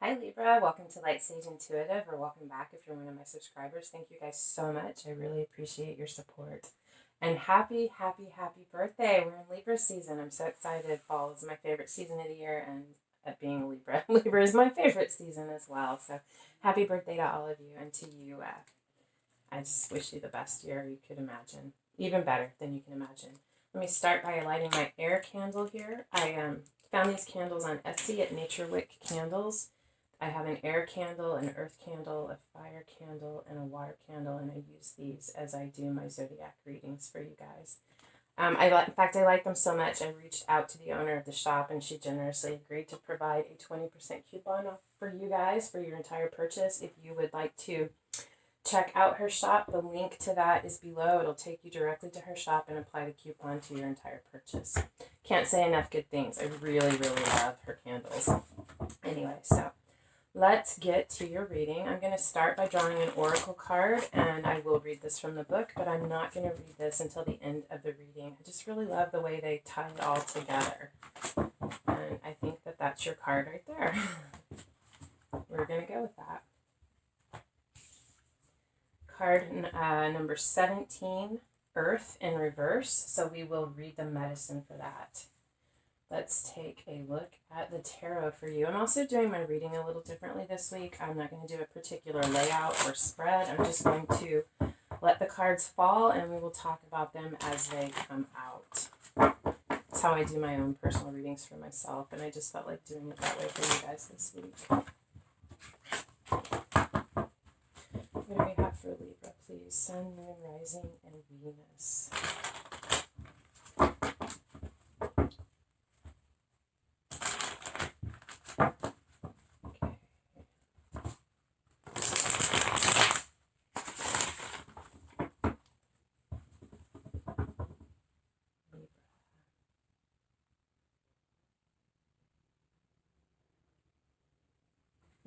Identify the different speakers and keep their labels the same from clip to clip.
Speaker 1: Hi Libra, welcome to Light Sage Intuitive, or welcome back if you're one of my subscribers. Thank you guys so much. I really appreciate your support. And happy birthday. We're in Libra season. I'm so excited. Fall is my favorite season of the year, and being a Libra, Libra is my favorite season as well. So happy birthday to all of you, and to you. I just wish you the best year you could imagine. Even better than you can imagine. Let me start by lighting my air candle here. I found these candles on Etsy at Nature Wick Candles. I have an air candle, an earth candle, a fire candle, and a water candle, and I use these as I do my zodiac readings for you guys. In fact, I like them so much, I reached out to the owner of the shop, and she generously agreed to provide a 20% coupon for you guys for your entire purchase. If you would like to check out her shop, the link to that is below. It'll take you directly to her shop and apply the coupon to your entire purchase. Can't say enough good things. I really love her candles. Anyway, so let's get to your reading. I'm going to start by drawing an oracle card, and I will read this from the book, but I'm not going to read this until the end of the reading. I just really love the way they tie it all together, and I think that that's your card right there. We're going to go with that. Card number 17, Earth in reverse, so we will read the medicine for that. Let's take a look at the tarot for you. I'm also doing my reading a little differently this week. I'm not going to do a particular layout or spread. I'm just going to let the cards fall, and we will talk about them as they come out. That's how I do my own personal readings for myself, and I just felt like doing it that way for you guys this week. What do we have for Libra, please? Sun, Moon, Rising, and Venus.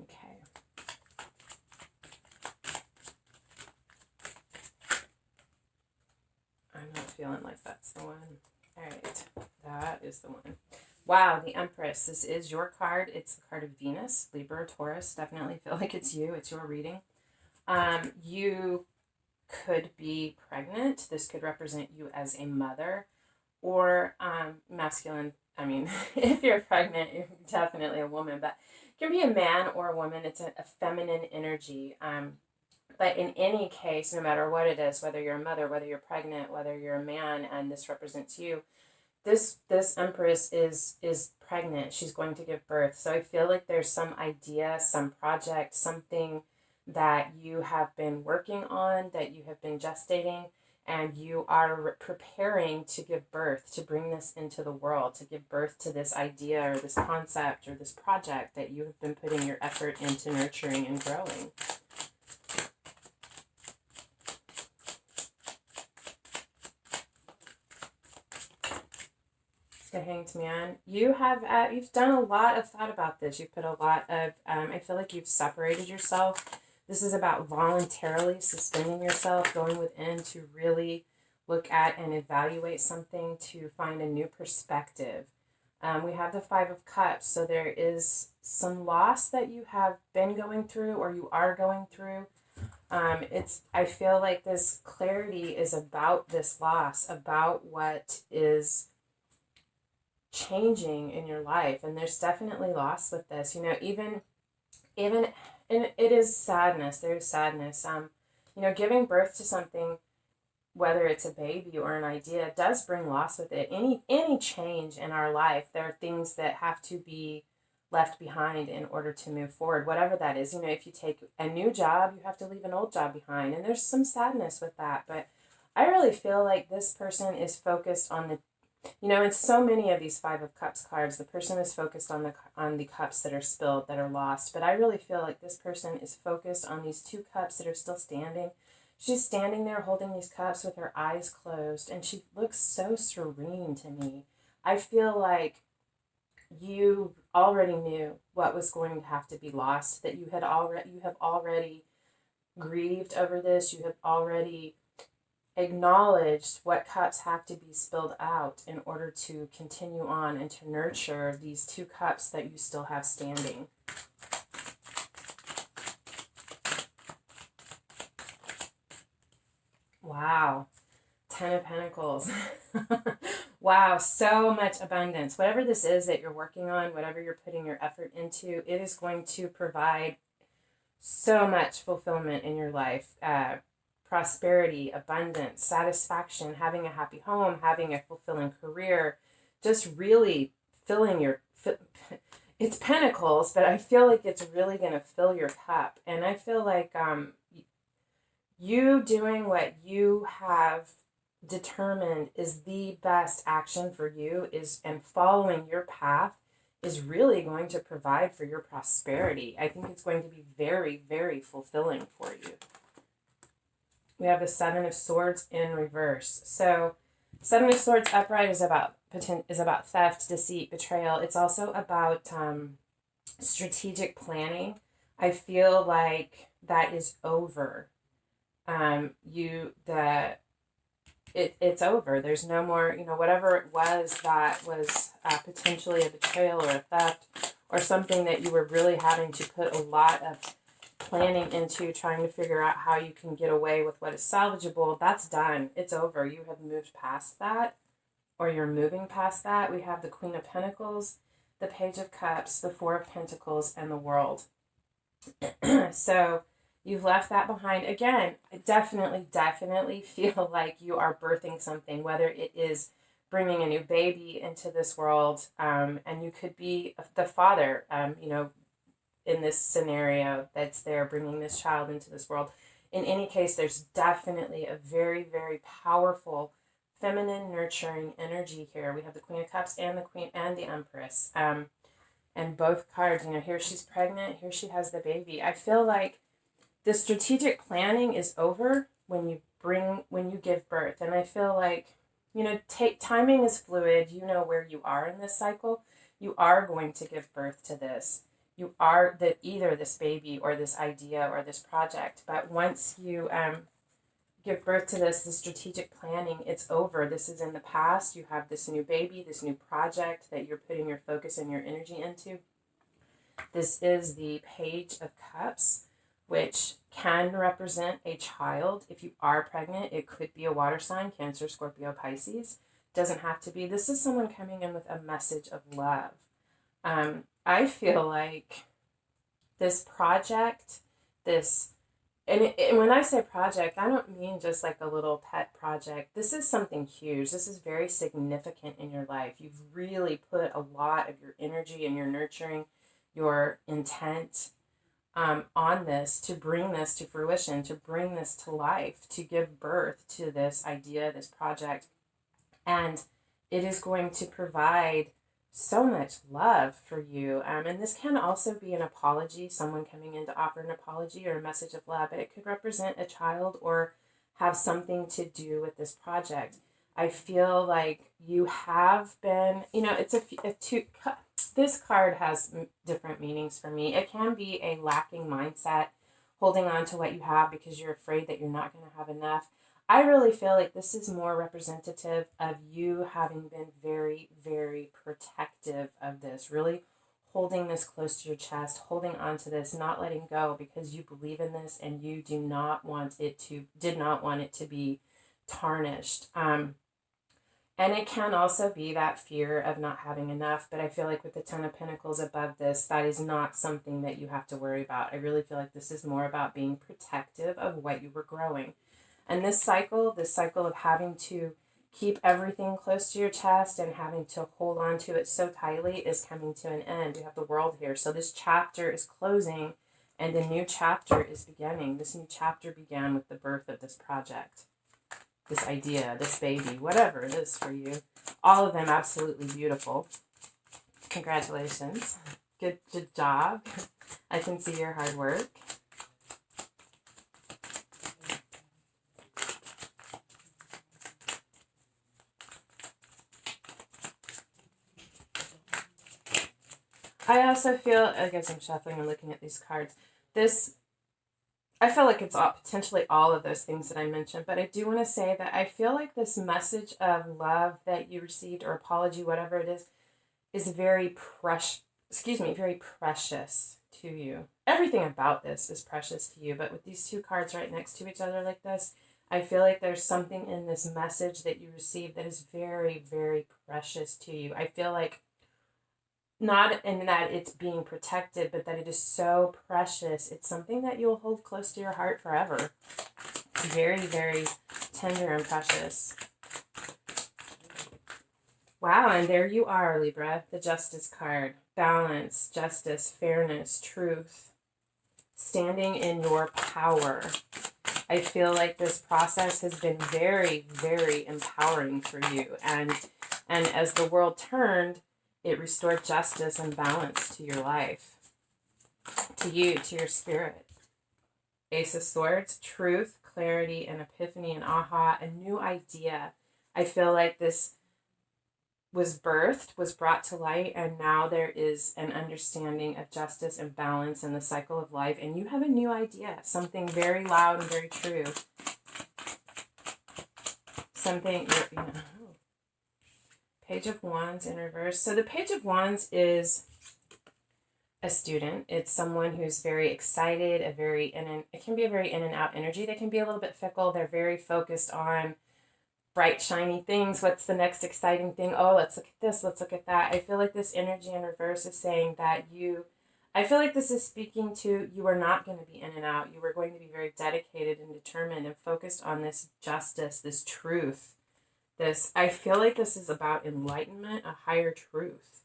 Speaker 1: Okay. I'm not feeling like that's the one. All right, that is the one. Wow, the Empress. This is your card. It's the card of Venus, Libra, Taurus. Definitely feel like it's you. It's your reading. You could be pregnant. This could represent you as a mother, or masculine. I mean, if you're pregnant, you're definitely a woman, but it can be a man or a woman. It's a feminine energy. But in any case, no matter what it is, whether you're a mother, whether you're pregnant, whether you're a man, and this represents you, this Empress is pregnant. She's going to give birth. So I feel like there's some idea, some project, something that you have been working on, that you have been gestating, and you are preparing to give birth, to bring this into the world, to give birth to this idea or this concept or this project that you have been putting your effort into nurturing and growing. The Hanged Man. You've done a lot of thought about this. You've put a lot of, I feel like you've separated yourself. This is about voluntarily suspending yourself, going within to really look at and evaluate something, to find a new perspective. We have the Five of Cups, so there is some loss that you have been going through or you are going through. I feel like this clarity is about this loss, about what is changing in your life, and there's definitely loss with this. Even and it is sadness. There's sadness. Giving birth to something, whether it's a baby or an idea, does bring loss with it. Any change in our life, there are things that have to be left behind in order to move forward, whatever that is. If you take a new job, you have to leave an old job behind, and there's some sadness with that. But I really feel like this person is focused on the in so many of these Five of Cups cards, the person is focused on the cups that are spilled, that are lost. But I really feel like this person is focused on these two cups that are still standing. She's standing there holding these cups with her eyes closed, and she looks so serene to me. I feel like you already knew what was going to have to be lost, that you have already grieved over this. You have already acknowledged what cups have to be spilled out in order to continue on and to nurture these two cups that you still have standing. Wow. 10 of Pentacles. Wow, so much abundance. Whatever this is that you're working on, whatever you're putting your effort into, it is going to provide so much fulfillment in your life. Prosperity, abundance, satisfaction, having a happy home, having a fulfilling career, just really filling your... It's Pentacles, but I feel like it's really going to fill your cup. And I feel like you doing what you have determined is the best action for you and following your path is really going to provide for your prosperity. I think it's going to be very, very fulfilling for you. We have the Seven of Swords in reverse. So Seven of Swords upright is about theft, deceit, betrayal. It's also about strategic planning. I feel like that is over. It's over. There's no more, whatever it was that was potentially a betrayal or a theft or something that you were really having to put a lot of planning into, trying to figure out how you can get away with what is salvageable. That's done. It's over. You have moved past that, or you're moving past that. We have the Queen of Pentacles, the Page of Cups, the Four of Pentacles, and the World. So you've left that behind. Again, I definitely feel like you are birthing something, whether it is bringing a new baby into this world, and you could be the father, in this scenario that's there, bringing this child into this world. In any case, there's definitely a very, very powerful feminine nurturing energy here. We have the Queen of Cups and the Queen and the Empress. And both cards, here she's pregnant, here she has the baby. I feel like the strategic planning is over when you give birth. And I feel like, timing is fluid. You know where you are in this cycle. You are going to give birth to this. You are either this baby or this idea or this project. But once you give birth to this, the strategic planning, it's over. This is in the past. You have this new baby, this new project that you're putting your focus and your energy into. This is the Page of Cups, which can represent a child. If you are pregnant, it could be a water sign, Cancer, Scorpio, Pisces. Doesn't have to be. This is someone coming in with a message of love. I feel like this project, and when I say project, I don't mean just like a little pet project. This is something huge. This is very significant in your life. You've really put a lot of your energy and your nurturing, your intent on this to bring this to fruition, to bring this to life, to give birth to this idea, this project. And it is going to provide so much love for you. And this can also be an apology, someone coming in to offer an apology or a message of love, but it could represent a child or have something to do with this project. I feel like you have been, it's this card has different meanings for me. It can be a lacking mindset, holding on to what you have because you're afraid that you're not going to have enough. I really feel like this is more representative of you having been very, very protective of this, really holding this close to your chest, holding on to this, not letting go because you believe in this and you did not want it to be tarnished. And it can also be that fear of not having enough, but I feel like with the Ten of Pentacles above this, that is not something that you have to worry about. I really feel like this is more about being protective of what you were growing. And this cycle of having to keep everything close to your chest and having to hold on to it so tightly is coming to an end. You have the World here. So this chapter is closing and a new chapter is beginning. This new chapter began with the birth of this project, this idea, this baby, whatever it is for you. All of them absolutely beautiful. Congratulations. Good job. I can see your hard work. I also feel, I guess I'm shuffling and looking at these cards, I feel like it's potentially all of those things that I mentioned, but I do want to say that I feel like this message of love that you received, or apology, whatever it is very very precious to you. Everything about this is precious to you, but with these two cards right next to each other like this, I feel like there's something in this message that you received that is very, very precious to you. I feel like not in that it's being protected, but that it is so precious. It's something that you'll hold close to your heart forever. Very, very tender and precious. Wow, and there you are, Libra, the Justice card. Balance, justice, fairness, truth. Standing in your power. I feel like this process has been very, very empowering for you. And as the world turned, it restored justice and balance to your life, to you, to your spirit. Ace of Swords, truth, clarity, and epiphany and aha, a new idea. I feel like this was birthed, was brought to light, and now there is an understanding of justice and balance in the cycle of life, and you have a new idea, something very loud and very true. Something, Page of Wands in reverse. So the Page of Wands is a student. It's someone who's very excited, it can be a very in and out energy. They can be a little bit fickle. They're very focused on bright, shiny things. What's the next exciting thing? Oh, let's look at this. Let's look at that. I feel like this energy in reverse is saying that I feel like this is speaking to you are not going to be in and out. You are going to be very dedicated and determined and focused on this justice, this truth. I feel like this is about enlightenment, a higher truth.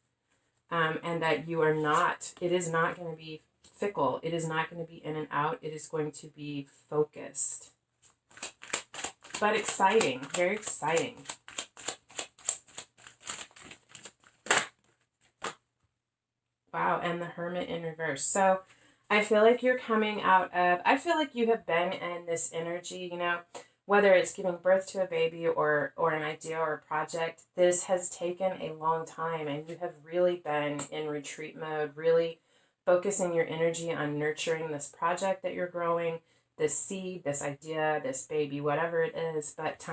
Speaker 1: And that it is not going to be fickle. It is not going to be in and out. It is going to be focused. But exciting, very exciting. Wow, and the Hermit in reverse. So I feel like you're coming out of, I feel like you have been in this energy, whether it's giving birth to a baby or an idea or a project, this has taken a long time and you have really been in retreat mode, really focusing your energy on nurturing this project that you're growing, this seed, this idea, this baby, whatever it is. But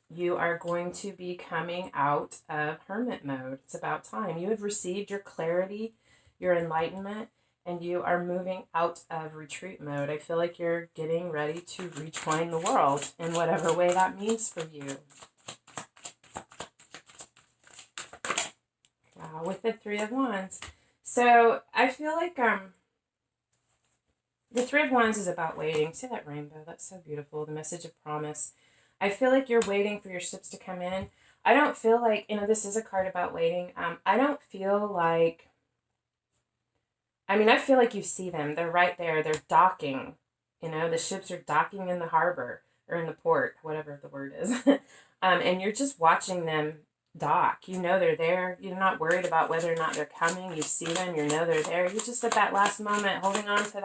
Speaker 1: you are going to be coming out of hermit mode. It's about time. You have received your clarity, your enlightenment, and you are moving out of retreat mode. I feel like you're getting ready to rejoin the world in whatever way that means for you. Wow, with the Three of Wands. So I feel like the Three of Wands is about waiting. See that rainbow? That's so beautiful. The message of promise. I feel like you're waiting for your ships to come in. I don't feel like, this is a card about waiting. I don't feel like, I feel like you see them. They're right there. They're docking. The ships are docking in the harbor or in the port, whatever the word is. And you're just watching them dock. They're there. You're not worried about whether or not they're coming. You see them. They're there. You're just at that last moment holding on to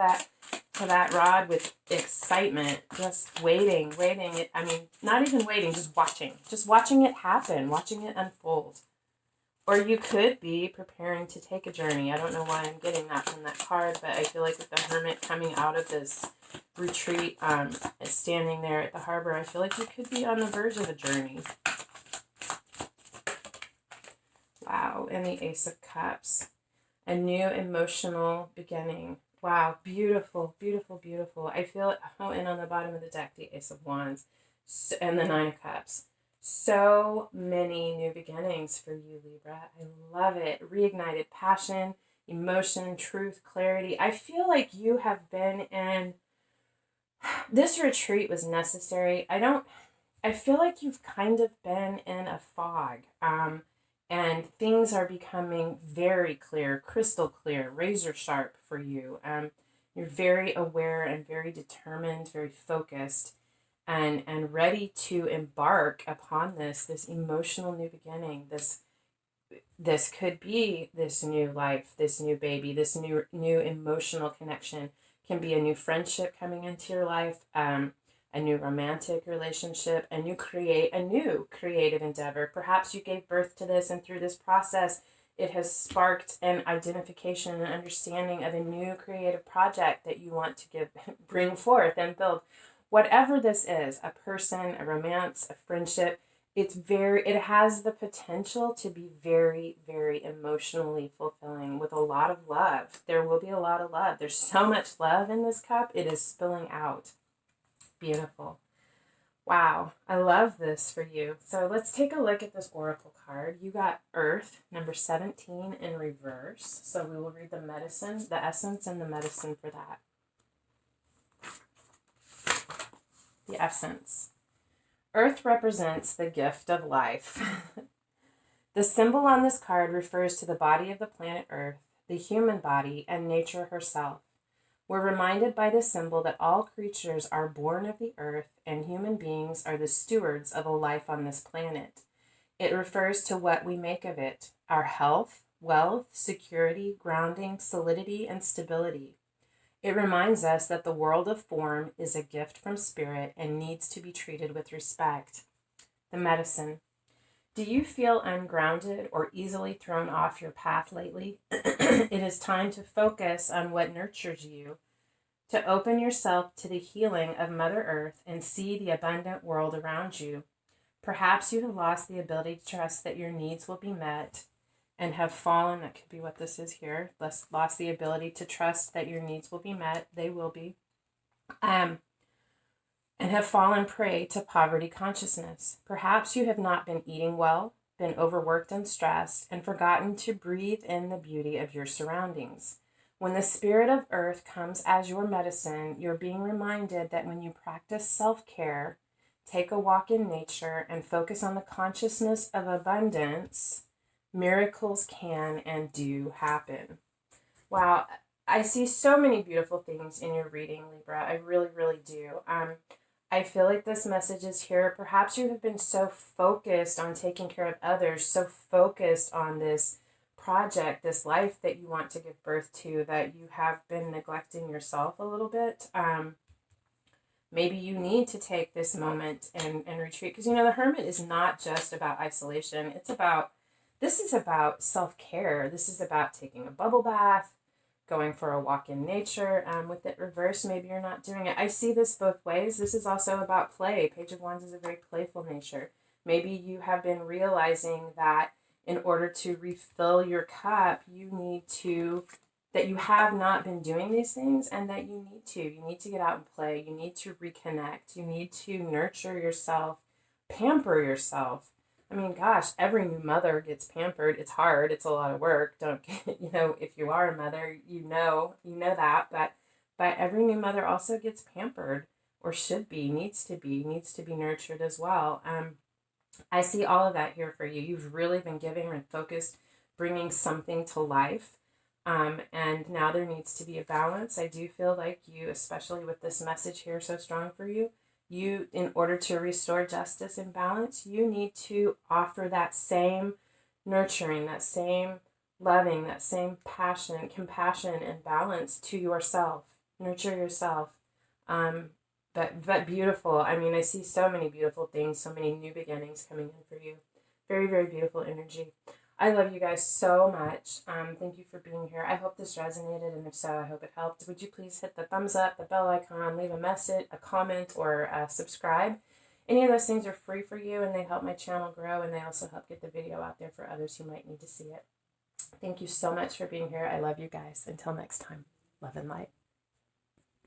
Speaker 1: that rod with excitement, just waiting. Not even waiting, just watching it happen, watching it unfold. Or you could be preparing to take a journey. I don't know why I'm getting that from that card, but I feel like with the Hermit coming out of this retreat, standing there at the harbor, I feel like you could be on the verge of a journey. Wow, and the Ace of Cups. A new emotional beginning. Wow, beautiful, beautiful, beautiful. I feel it. Oh, and on the bottom of the deck, the Ace of Wands and the Nine of Cups. So many new beginnings for you, Libra. I love it. Reignited passion, emotion, truth, clarity. I feel like you have been in... This retreat was necessary. I feel like you've kind of been in a fog. And things are becoming very clear, crystal clear, razor sharp for you. You're very aware and very determined, very focused, and ready to embark upon this emotional new beginning. This could be this new life, this new baby, this new emotional connection. Can be a new friendship coming into your life, a new romantic relationship, and you create a new creative endeavor. Perhaps you gave birth to this, and through this process, it has sparked an identification and understanding of a new creative project that you want to bring forth and build. Whatever this is, a person, a romance, a friendship, it has the potential to be very, very emotionally fulfilling with a lot of love. There will be a lot of love. There's so much love in this cup. It is spilling out. Beautiful. Wow, I love this for you. So let's take a look at this oracle card. You got Earth, number 17 in reverse. So we will read the medicine, the essence and the medicine for that. The essence. Earth represents the gift of life. The symbol on this card refers to the body of the planet Earth, the human body, and nature herself. We're reminded by this symbol that all creatures are born of the earth and human beings are the stewards of a life on this planet. It refers to what we make of it, our health, wealth, security, grounding, solidity, and stability. It reminds us that the world of form is a gift from spirit and needs to be treated with respect. The medicine. Do you feel ungrounded or easily thrown off your path lately? It is time to focus on what nurtures you, to open yourself to the healing of Mother Earth and see the abundant world around you. Perhaps you have lost the ability to trust that your needs will be met and have fallen, that could be what this is here, lost the ability to trust that your needs will be met, they will be, and have fallen prey to poverty consciousness. Perhaps you have not been eating well, been overworked and stressed, and forgotten to breathe in the beauty of your surroundings. When the spirit of earth comes as your medicine, you're being reminded that when you practice self-care, take a walk in nature, and focus on the consciousness of abundance, miracles can and do happen. Wow, I see so many beautiful things in your reading, Libra. I really, really do. I feel like this message is here. Perhaps you have been so focused on taking care of others, so focused on this project, this life that you want to give birth to, that you have been neglecting yourself a little bit. Maybe you need to take this moment and retreat. Because, the hermit is not just about isolation. This is about self-care. This is about taking a bubble bath, going for a walk in nature. With it reversed, maybe you're not doing it. I see this both ways. This is also about play. Page of Wands is a very playful nature. Maybe you have been realizing that in order to refill your cup, that you have not been doing these things and that you need to. You need to get out and play. You need to reconnect. You need to nurture yourself, pamper yourself. I mean, gosh, every new mother gets pampered. It's hard. It's a lot of work. If you are a mother, you know that. But every new mother also gets pampered, or should be, needs to be nurtured as well. I see all of that here for you. You've really been giving and focused, bringing something to life. And now there needs to be a balance. I do feel like you, especially with this message here so strong for you, in order to restore justice and balance, you need to offer that same nurturing, that same loving, that same passion, compassion, and balance to yourself. Nurture yourself. But beautiful. I mean, I see so many beautiful things, so many new beginnings coming in for you. Very, very beautiful energy. I love you guys so much. Thank you for being here. I hope this resonated, and if so, I hope it helped. Would you please hit the thumbs up, the bell icon, leave a message, a comment, or subscribe? Any of those things are free for you, and they help my channel grow, and they also help get the video out there for others who might need to see it. Thank you so much for being here. I love you guys. Until next time, love and light.